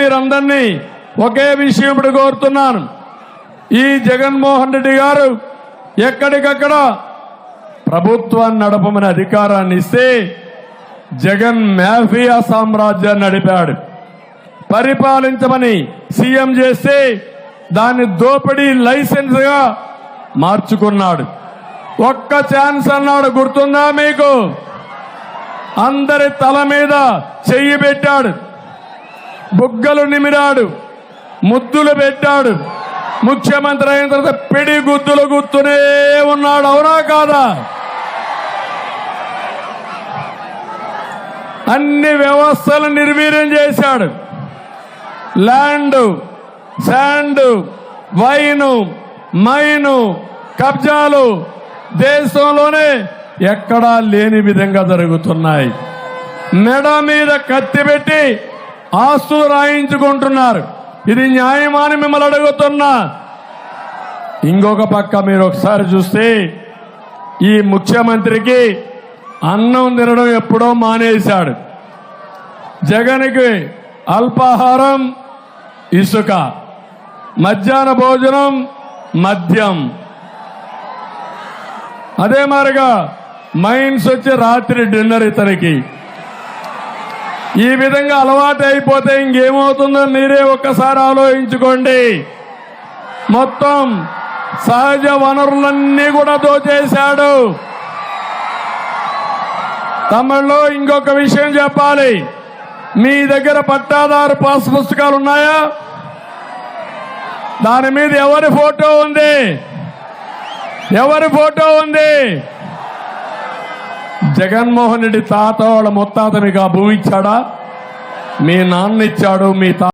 మీరందరినీ ఒకే విషయం ఇప్పుడు కోరుతున్నాను. ఈ జగన్మోహన్ రెడ్డి గారు ఎక్కడికక్కడ ప్రభుత్వాన్ని నడపమని అధికారాన్ని ఇస్తే జగన్ మాఫియా సామ్రాజ్యాన్ని నడిపాడు. పరిపాలించమని సీఎం చేస్తే దాన్ని దోపిడీ లైసెన్స్ గా మార్చుకున్నాడు. ఒక్క ఛాన్స్ అన్నాడు, గుర్తుందా మీకు? అందరి తల మీద చెయ్యి పెట్టాడు, బుగ్గలు నిమిరాడు, ముద్దులు పెట్టాడు. ముఖ్యమంత్రి అయిన తర్వాత పిడి గుద్దులు గుర్తునే ఉన్నాడు. అవునా కాదా? అన్ని వ్యవస్థలు నిర్వీర్యం చేశాడు. ల్యాండ్, శాండ్, వైను, మైను, కబ్జాలు దేశంలోనే ఎక్కడా లేని విధంగా జరుగుతున్నాయి. మెడ మీద కత్తి పెట్టి ఆస్తులు రాయించుకుంటున్నారు. ఇది న్యాయమా అని మిమ్మల్ని అడుగుతున్నా. ఇంకొక పక్క మీరు ఒకసారి చూస్తే ఈ ముఖ్యమంత్రికి అన్నం తినడం ఎప్పుడో మానేశాడు. జగన్కి అల్పాహారం ఇసుక, మధ్యాహ్న భోజనం మద్యం, అదే మారిగా మైన్స్ వచ్చి రాత్రి డిన్నర్ ఇతనికి. ఈ విధంగా అలవాటు అయిపోతే ఇంకేమవుతుందో మీరే ఒక్కసారి ఆలోచించుకోండి. మొత్తం సహజ వనరులన్నీ కూడా దోచేశాడు. తమిళలో ఇంకొక విషయం చెప్పాలి. మీ దగ్గర పట్టాదారు పాస్ పుస్తకాలు ఉన్నాయా? దాని మీద ఎవరి ఫోటో ఉంది? ఎవరి ఫోటో ఉంది? జగన్మోహన్ రెడ్డి తాత వాళ్ళ ముత్తాత మీకు ఆ భూమి ఇచ్చాడా? మీ నాన్న ఇచ్చాడు, మీ తాత